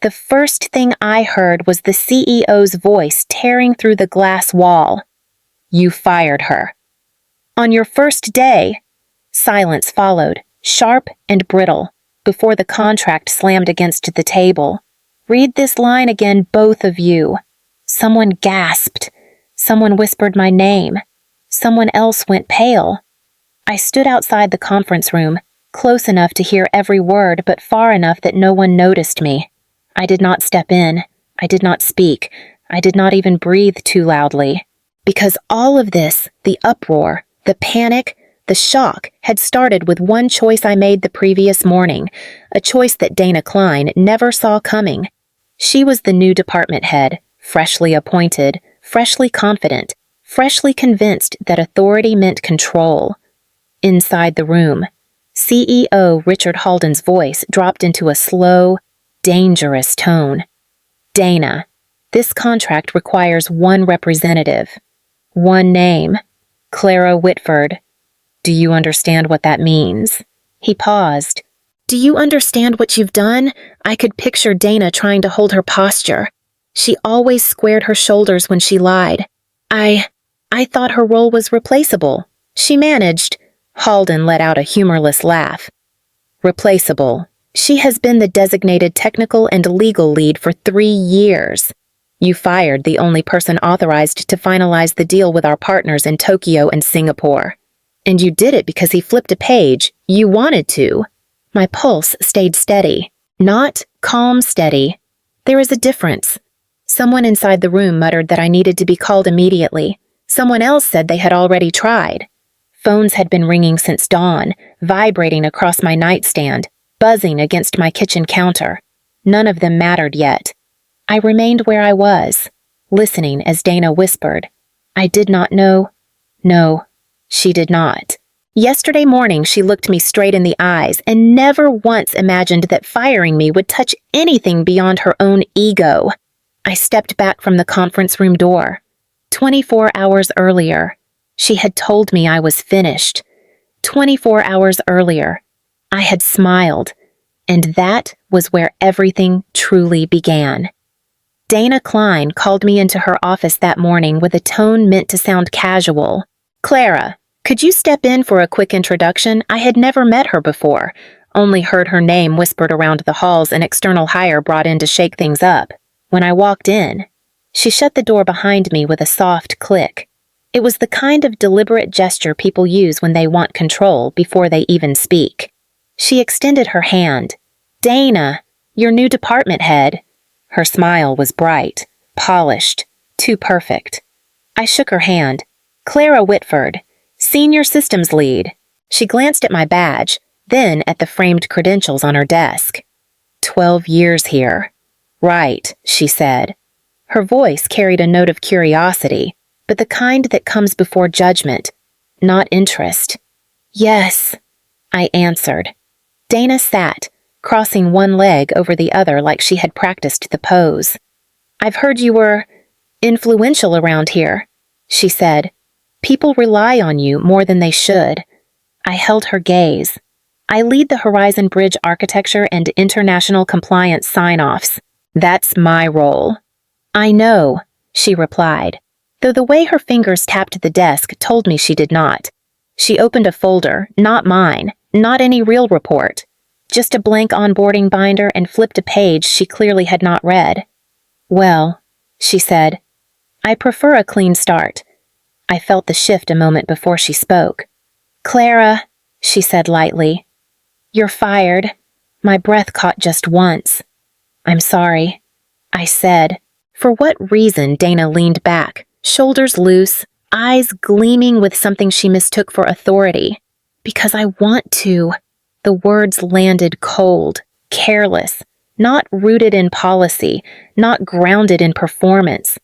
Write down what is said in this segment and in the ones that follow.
The first thing I heard was the CEO's voice tearing through the glass wall. "You fired her." "On your first day." Silence followed, sharp and brittle, before the contract slammed against the table. "Read this line again, both of you." Someone gasped. Someone whispered my name. Someone else went pale. I stood outside the conference room, close enough to hear every word but far enough that no one noticed me. I did not step in. I did not speak. I did not even breathe too loudly. Because all of this, the uproar, the panic, the shock, had started with one choice I made the previous morning, a choice that Dana Klein never saw coming. She was the new department head, freshly appointed, freshly confident, freshly convinced that authority meant control. Inside the room, CEO Richard Halden's voice dropped into a slow, dangerous tone. "Dana, this contract requires one representative. One name, Clara Whitford. Do you understand what that means?" He paused. "Do you understand what you've done?" I could picture Dana trying to hold her posture. She always squared her shoulders when she lied. I thought her role was replaceable. She managed. Halden let out a humorless laugh. "Replaceable. She has been the designated technical and legal lead for 3 years. You fired the only person authorized to finalize the deal with our partners in Tokyo and Singapore. And you did it because he flipped a page. You wanted to." My pulse stayed steady. Not calm steady. There is a difference. Someone inside the room muttered that I needed to be called immediately. Someone else said they had already tried. Phones had been ringing since dawn, vibrating across my nightstand, buzzing against my kitchen counter. None of them mattered yet. I remained where I was, listening as Dana whispered. I did not know. No, she did not. Yesterday morning she looked me straight in the eyes and never once imagined that firing me would touch anything beyond her own ego. I stepped back from the conference room door. 24 hours earlier, she had told me I was finished. 24 hours earlier, I had smiled, and that was where everything truly began. Dana Klein called me into her office that morning with a tone meant to sound casual. "Clara, could you step in for a quick introduction? I had never met her before, only heard her name whispered around the halls an external hire brought in to shake things up. When I walked in, she shut the door behind me with a soft click. It was the kind of deliberate gesture people use when they want control before they even speak. She extended her hand. "Dana, your new department head." Her smile was bright, polished, too perfect. I shook her hand. "Clara Whitford, Senior Systems Lead." She glanced at my badge, then at the framed credentials on her desk. 12 years here. "Right," she said. Her voice carried a note of curiosity, but the kind that comes before judgment, not interest. "Yes," I answered. Dana sat, crossing one leg over the other like she had practiced the pose. "I've heard you were influential around here," she said. "People rely on you more than they should." I held her gaze. "I lead the Horizon Bridge architecture and international compliance sign-offs. That's my role." "I know," she replied, though the way her fingers tapped the desk told me she did not. She opened a folder, not mine, not any real report, just a blank onboarding binder, and flipped a page she clearly had not read. "Well," she said, "I prefer a clean start." I felt the shift a moment before she spoke. "Clara," she said lightly, "you're fired." My breath caught just once. "I'm sorry," I said. For what reason? Dana leaned back, shoulders loose, eyes gleaming with something she mistook for authority. "Because I want to." The words landed cold, careless, not rooted in policy, not grounded in performance.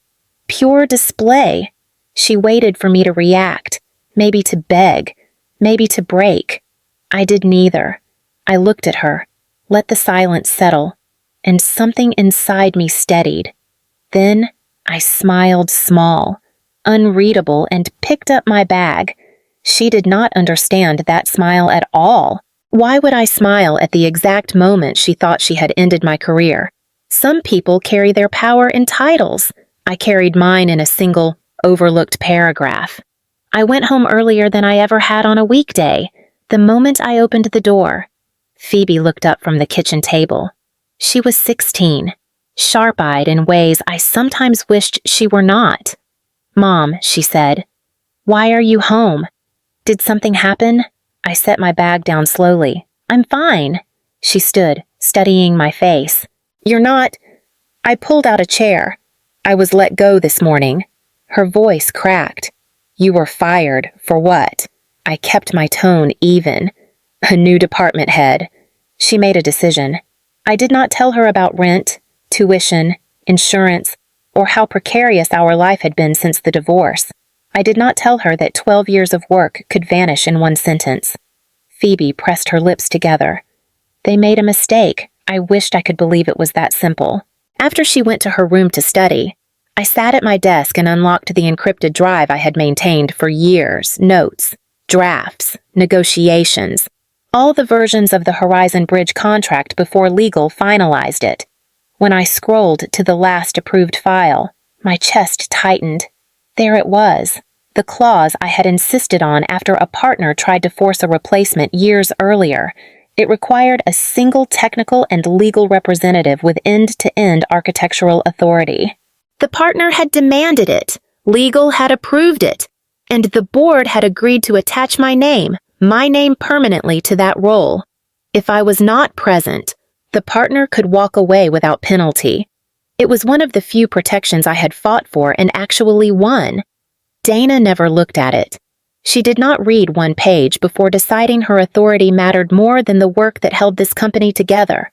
Pure display. She waited for me to react, maybe to beg, maybe to break. I did neither. I looked at her, let the silence settle, and something inside me steadied. Then I smiled small, unreadable, and picked up my bag. She did not understand that smile at all. Why would I smile at the exact moment she thought she had ended my career? Some people carry their power in titles. I carried mine in a single, overlooked paragraph. I went home earlier than I ever had on a weekday, the moment I opened the door. Phoebe looked up from the kitchen table. She was 16, sharp-eyed in ways I sometimes wished she were not. "Mom," she said, "why are you home? Did something happen?" I set my bag down slowly. "I'm fine." She stood, studying my face. "You're not—" I pulled out a chair. "I was let go this morning." Her voice cracked. "You were fired. For what?" I kept my tone even. "A new department head." She made a decision. I did not tell her about rent, tuition, insurance, or how precarious our life had been since the divorce. I did not tell her that 12 years of work could vanish in one sentence. Phoebe pressed her lips together. They made a mistake. I wished I could believe it was that simple. After she went to her room to study, I sat at my desk and unlocked the encrypted drive I had maintained for years. Notes, drafts, negotiations, all the versions of the Horizon Bridge contract before legal finalized it. When I scrolled to the last approved file, my chest tightened. There it was, the clause I had insisted on after a partner tried to force a replacement years earlier. It required a single technical and legal representative with end-to-end architectural authority. The partner had demanded it, legal had approved it, and the board had agreed to attach my name permanently to that role. If I was not present, the partner could walk away without penalty. It was one of the few protections I had fought for and actually won. Dana never looked at it. She did not read one page before deciding her authority mattered more than the work that held this company together.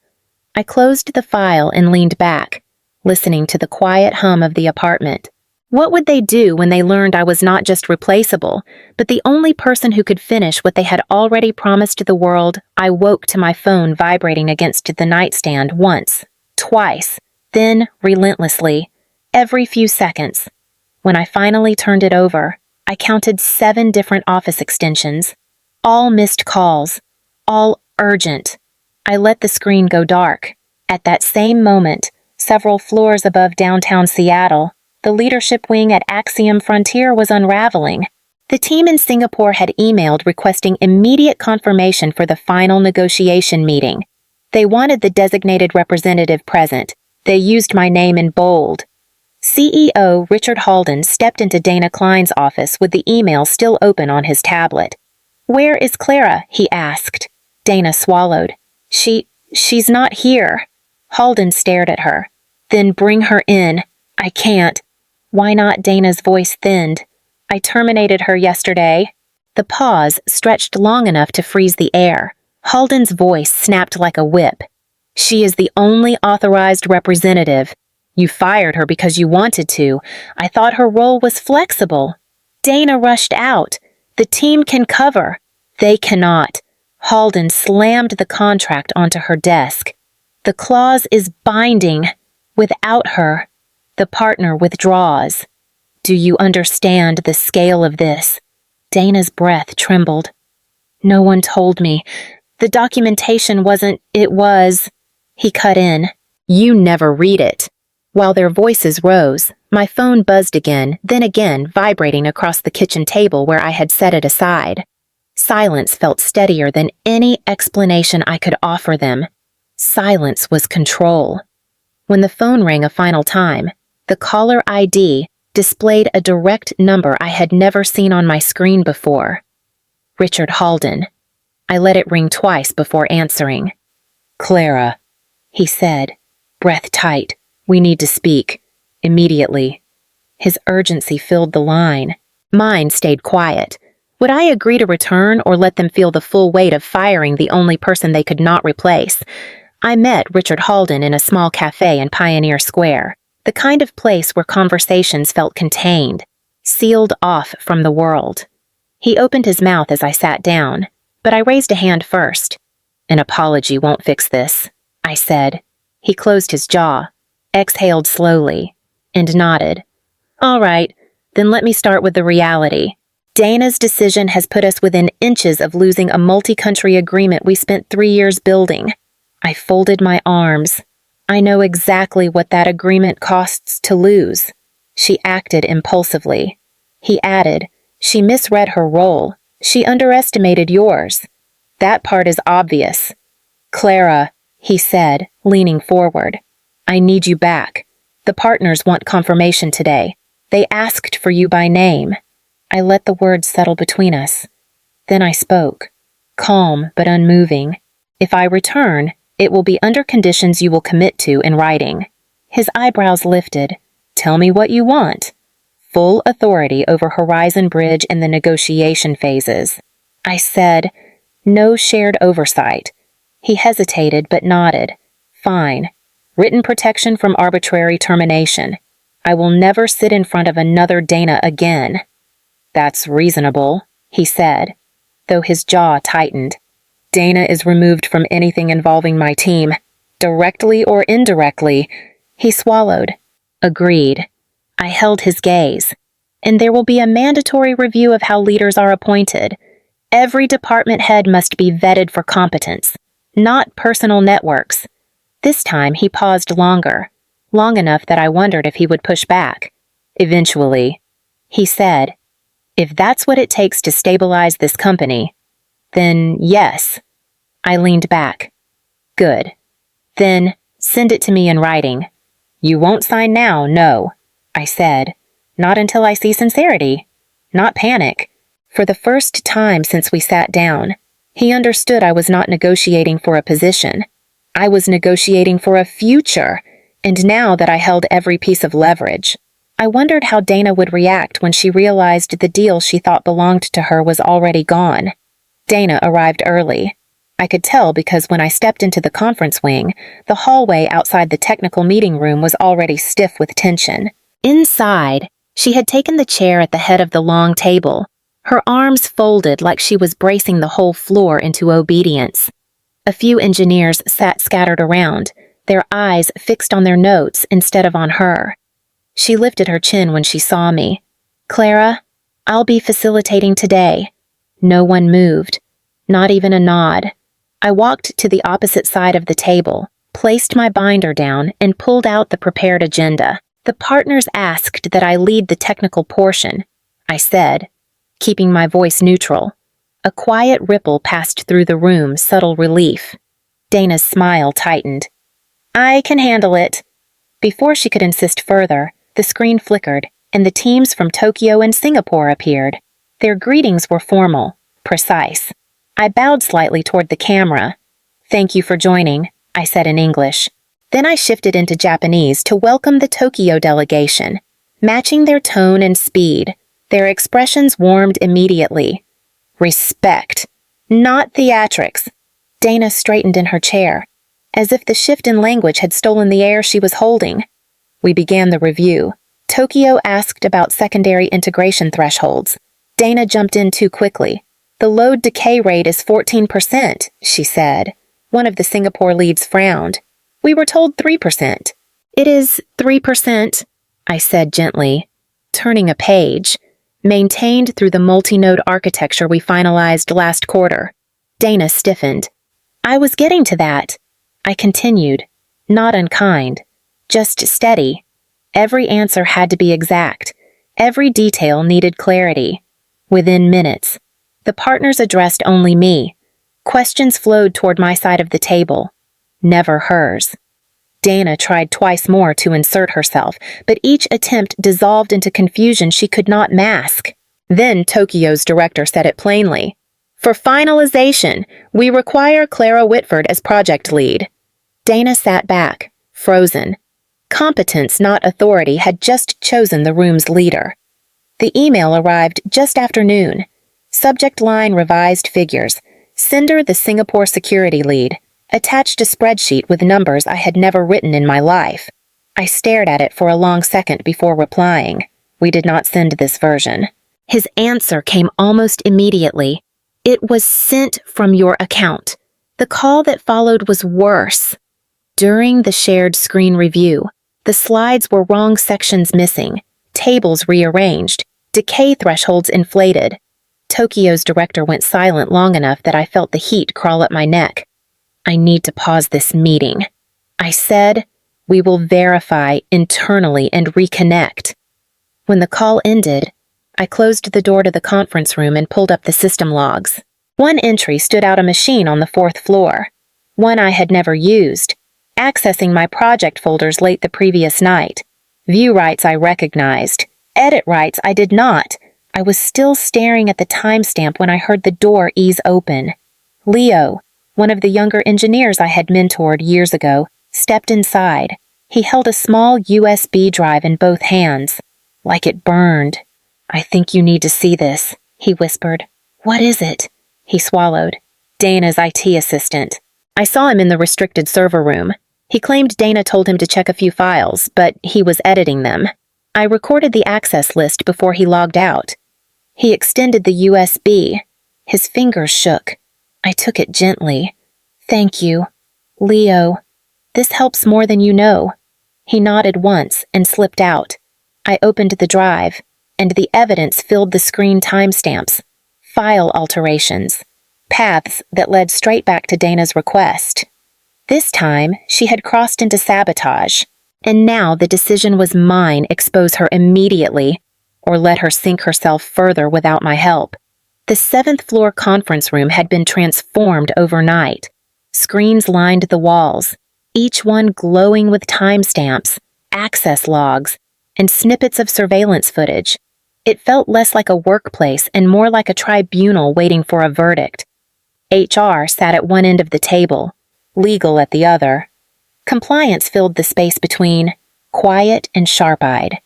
I closed the file and leaned back, listening to the quiet hum of the apartment. What would they do when they learned I was not just replaceable, but the only person who could finish what they had already promised the world? I woke to my phone vibrating against the nightstand once, twice, then relentlessly, every few seconds. When I finally turned it over, I counted 7 different office extensions, all missed calls, all urgent. I let the screen go dark. At that same moment, several floors above downtown Seattle, the leadership wing at Axiom Frontier was unraveling. The team in Singapore had emailed requesting immediate confirmation for the final negotiation meeting. They wanted the designated representative present. They used my name in bold. CEO Richard Halden stepped into Dana Klein's office with the email still open on his tablet. "Where is Clara?" he asked. Dana swallowed. She's not here." Halden stared at her. "Then bring her in." "I can't." "Why not?" Dana's voice thinned. "I terminated her yesterday." The pause stretched long enough to freeze the air. Halden's voice snapped like a whip. "She is the only authorized representative. You fired her because you wanted to. I thought her role was flexible." Dana rushed out. "The team can cover." "They cannot." Halden slammed the contract onto her desk. "The clause is binding. Without her, the partner withdraws." "Do you understand the scale of this?" Dana's breath trembled. "No one told me. The documentation wasn't— It was—" He cut in. "You never read it." While their voices rose, my phone buzzed again, then again, vibrating across the kitchen table where I had set it aside. Silence felt steadier than any explanation I could offer them. Silence was control. When the phone rang a final time, the caller ID displayed a direct number I had never seen on my screen before. Richard Halden. I let it ring twice before answering. "Clara," he said, breath tight. "We need to speak. Immediately." His urgency filled the line. Mine stayed quiet. Would I agree to return or let them feel the full weight of firing the only person they could not replace? I met Richard Halden in a small cafe in Pioneer Square, the kind of place where conversations felt contained, sealed off from the world. He opened his mouth as I sat down, but I raised a hand first. "An apology won't fix this," I said. He closed his jaw, exhaled slowly, and nodded. "All right, then let me start with the reality. Dana's decision has put us within inches of losing a multi-country agreement we spent 3 years building." I folded my arms. I know exactly what that agreement costs to lose. She acted impulsively. He added, she misread her role. She underestimated yours. That part is obvious. Clara, he said, leaning forward, I need you back. The partners want confirmation today. They asked for you by name. I let the words settle between us. Then I spoke, calm but unmoving. If I return, it will be under conditions you will commit to in writing. His eyebrows lifted. Tell me what you want. Full authority over Horizon Bridge and the negotiation phases. I said, no shared oversight. He hesitated but nodded. Fine. Written protection from arbitrary termination. I will never sit in front of another Dana again. That's reasonable, he said, though his jaw tightened. Dana is removed from anything involving my team, directly or indirectly. He swallowed. Agreed. I held his gaze. And there will be a mandatory review of how leaders are appointed. Every department head must be vetted for competence, not personal networks. This time he paused longer, long enough that I wondered if he would push back. Eventually, he said, if that's what it takes to stabilize this company, then yes. I leaned back. Good. Then send it to me in writing. You won't sign now, no, I said. Not until I see sincerity. Not panic. For the first time since we sat down, he understood I was not negotiating for a position. I was negotiating for a future, and now that I held every piece of leverage, I wondered how Dana would react when she realized the deal she thought belonged to her was already gone. Dana arrived early. I could tell because when I stepped into the conference wing, the hallway outside the technical meeting room was already stiff with tension. Inside, she had taken the chair at the head of the long table, her arms folded like she was bracing the whole floor into obedience. A few engineers sat scattered around, their eyes fixed on their notes instead of on her. She lifted her chin when she saw me. Clara, I'll be facilitating today. No one moved, not even a nod. I walked to the opposite side of the table, placed my binder down, and pulled out the prepared agenda. The partners asked that I lead the technical portion, I said, keeping my voice neutral. A quiet ripple passed through the room, subtle relief. Dana's smile tightened. I can handle it. Before she could insist further, the screen flickered, and the teams from Tokyo and Singapore appeared. Their greetings were formal, precise. I bowed slightly toward the camera. Thank you for joining, I said in English. Then I shifted into Japanese to welcome the Tokyo delegation. Matching their tone and speed, their expressions warmed immediately. Respect, not theatrics. Dana straightened in her chair, as if the shift in language had stolen the air she was holding. We began the review. Tokyo asked about secondary integration thresholds. Dana jumped in too quickly. The load decay rate is 14%, she said. One of the Singapore leads frowned. We were told 3%. It is 3%, I said gently, turning a page. Maintained through the multi-node architecture we finalized last quarter. Dana stiffened. I was getting to that. I continued, not unkind, just steady. Every answer had to be exact. Every detail needed clarity. Within minutes, the partners addressed only me. Questions flowed toward my side of the table. Never hers. Dana tried twice more to insert herself, but each attempt dissolved into confusion she could not mask. Then Tokyo's director said it plainly. For finalization, we require Clara Whitford as project lead. Dana sat back, frozen. Competence, not authority, had just chosen the room's leader. The email arrived just after noon. Subject line revised figures. Cinder the Singapore security lead. Attached a spreadsheet with numbers I had never written in my life. I stared at it for a long second before replying. We did not send this version. His answer came almost immediately. It was sent from your account. The call that followed was worse. During the shared screen review, the slides were wrong sections missing, tables rearranged, decay thresholds inflated. Tokyo's director went silent long enough that I felt the heat crawl up my neck. I need to pause this meeting, I said, We will verify internally and reconnect. When the call ended, I closed the door to the conference room and pulled up the system logs. One entry stood out: a machine on the 4th floor, one I had never used, accessing my project folders late the previous night. View rights I recognized, edit rights I did not. I was still staring at the timestamp when I heard the door ease open. Leo, one of the younger engineers I had mentored years ago, stepped inside. He held a small USB drive in both hands, like it burned. "I think you need to see this," he whispered. "What is it?" He swallowed. "Dana's IT assistant. I saw him in the restricted server room. He claimed Dana told him to check a few files, but he was editing them. I recorded the access list before he logged out." He extended the USB. His fingers shook. I took it gently. "Thank you. Leo, this helps more than you know." He nodded once and slipped out. I opened the drive, and the evidence filled the screen: timestamps, file alterations, paths that led straight back to Dana's request. This time, she had crossed into sabotage, and now the decision was mine: expose her immediately, or let her sink herself further without my help. The 7th floor conference room had been transformed overnight. Screens lined the walls, each one glowing with timestamps, access logs, and snippets of surveillance footage. It felt less like a workplace and more like a tribunal waiting for a verdict. HR sat at one end of the table, legal at the other. Compliance filled the space between, quiet and sharp-eyed.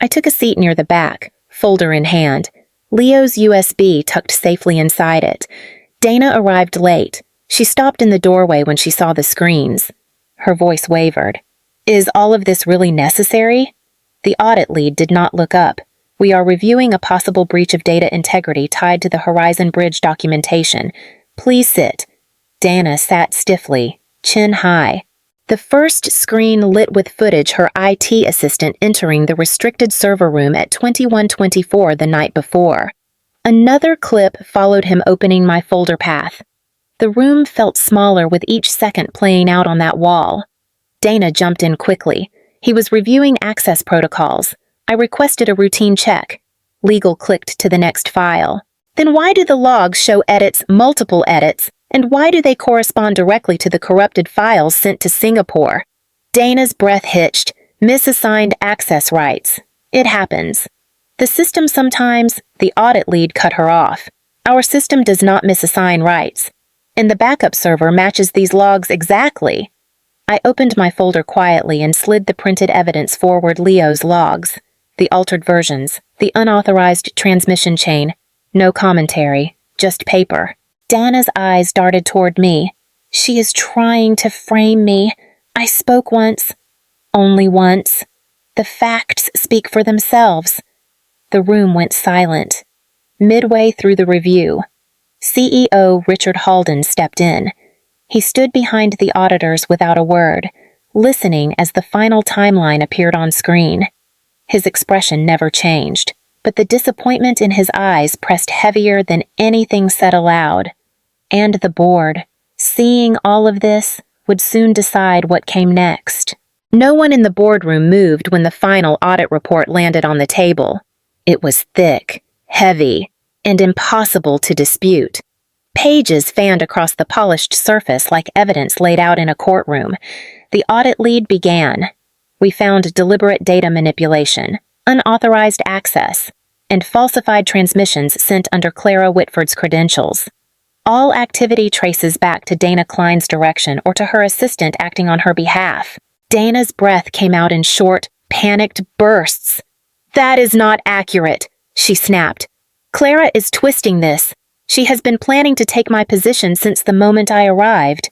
I took a seat near the back, folder in hand, Leo's USB tucked safely inside it. Dana arrived late. She stopped in the doorway when she saw the screens. Her voice wavered. "Is all of this really necessary?" The audit lead did not look up. "We are reviewing a possible breach of data integrity tied to the Horizon Bridge documentation. Please sit." Dana sat stiffly, chin high. The first screen lit with footage her IT assistant entering the restricted server room at 21:24 the night before. Another clip followed him opening my folder path. The room felt smaller with each second playing out on that wall. Dana jumped in quickly. He was reviewing access protocols. I requested a routine check. Legal clicked to the next file. "Then why do the logs show edits, multiple edits, and why do they correspond directly to the corrupted files sent to Singapore?" Dana's breath hitched. "Misassigned access rights. It happens. The system sometimes..." The audit lead cut her off. "Our system does not misassign rights. And the backup server matches these logs exactly." I opened my folder quietly and slid the printed evidence forward: Leo's logs, the altered versions, the unauthorized transmission chain. No commentary, just paper. Dana's eyes darted toward me. "She is trying to frame me. I spoke once. Only once. The facts speak for themselves." The room went silent. Midway through the review, CEO Richard Halden stepped in. He stood behind the auditors without a word, listening as the final timeline appeared on screen. His expression never changed, but the disappointment in his eyes pressed heavier than anything said aloud. And the board, seeing all of this, would soon decide what came next. No one in the boardroom moved when the final audit report landed on the table. It was thick, heavy, and impossible to dispute. Pages fanned across the polished surface like evidence laid out in a courtroom. The audit lead began. "We found deliberate data manipulation, unauthorized access, and falsified transmissions sent under Clara Whitford's credentials. All activity traces back to Dana Klein's direction or to her assistant acting on her behalf." Dana's breath came out in short, panicked bursts. "That is not accurate," she snapped. "Clara is twisting this. She has been planning to take my position since the moment I arrived."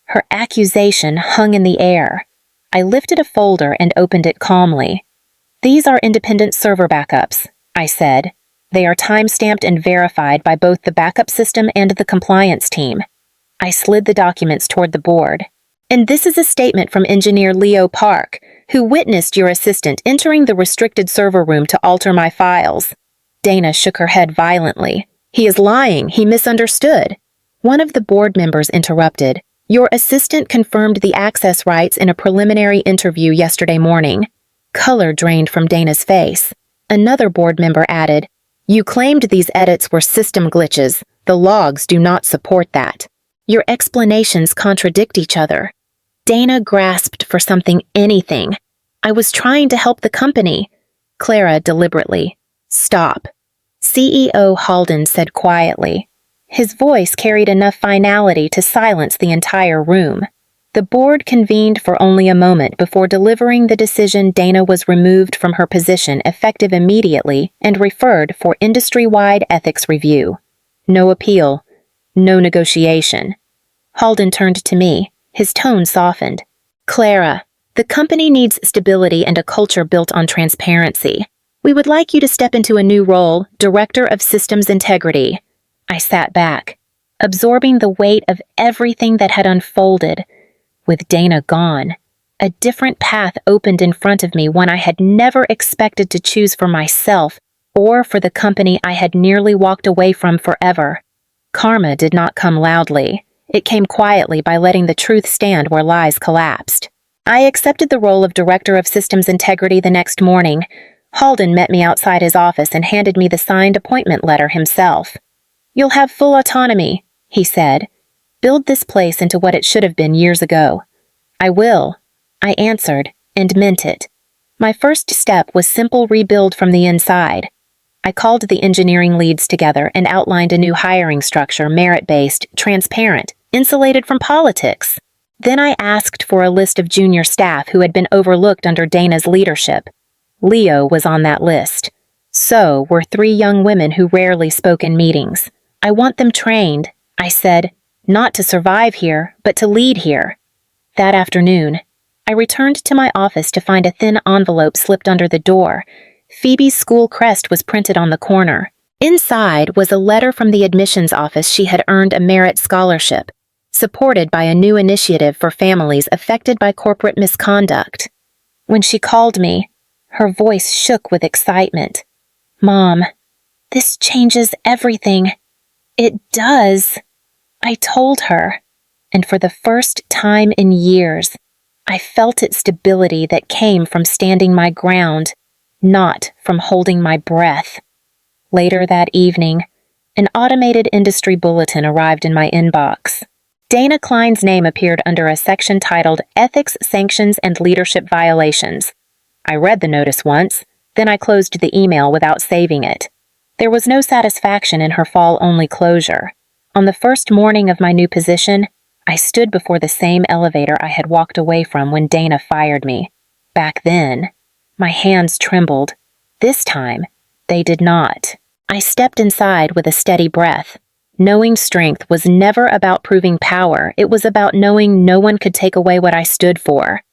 Her accusation hung in the air. I lifted a folder and opened it calmly. "These are independent server backups," I said. "They are time-stamped and verified by both the backup system and the compliance team." I slid the documents toward the board. "And this is a statement from engineer Leo Park, who witnessed your assistant entering the restricted server room to alter my files." Dana shook her head violently. "He is lying. He misunderstood." One of the board members interrupted. Your assistant confirmed the access rights in a preliminary interview yesterday morning. Color drained from Dana's face. Another board member added, "You claimed these edits were system glitches. The logs do not support that. Your explanations contradict each other." Dana grasped for anything. "I was trying to help the company." Clara deliberately, "Stop." CEO Halden said quietly. His voice carried enough finality to silence the entire room. The board convened for only a moment before delivering the decision. Dana was removed from her position effective immediately and referred for industry-wide ethics review. No appeal, no negotiation. Halden turned to me, his tone softened. "Clara, the company needs stability and a culture built on transparency. We would like you to step into a new role, Director of Systems Integrity." I sat back, absorbing the weight of everything that had unfolded. With Dana gone, a different path opened in front of me, one I had never expected to choose for myself or for the company I had nearly walked away from forever. Karma did not come loudly. It came quietly by letting the truth stand where lies collapsed. I accepted the role of Director of Systems Integrity the next morning. Halden met me outside his office and handed me the signed appointment letter himself. "You'll have full autonomy," he said. "Build this place into what it should have been years ago." "I will," I answered, and meant it. My first step was simple rebuild from the inside. I called the engineering leads together and outlined a new hiring structure, merit-based, transparent, insulated from politics. Then I asked for a list of junior staff who had been overlooked under Dana's leadership. Leo was on that list. So were 3 young women who rarely spoke in meetings. "I want them trained," I said, "not to survive here, but to lead here." That afternoon, I returned to my office to find a thin envelope slipped under the door. Phoebe's school crest was printed on the corner. Inside was a letter from the admissions office. She had earned a merit scholarship, supported by a new initiative for families affected by corporate misconduct. When she called me, her voice shook with excitement. "Mom, this changes everything." "It does," I told her, and for the first time in years, I felt its stability that came from standing my ground, not from holding my breath. Later that evening, an automated industry bulletin arrived in my inbox. Dana Klein's name appeared under a section titled Ethics, Sanctions, and Leadership Violations. I read the notice once, then I closed the email without saving it. There was no satisfaction in her fall-only closure. On the first morning of my new position, I stood before the same elevator I had walked away from when Dana fired me. Back then, my hands trembled. This time, they did not. I stepped inside with a steady breath. Knowing strength was never about proving power. It was about knowing no one could take away what I stood for.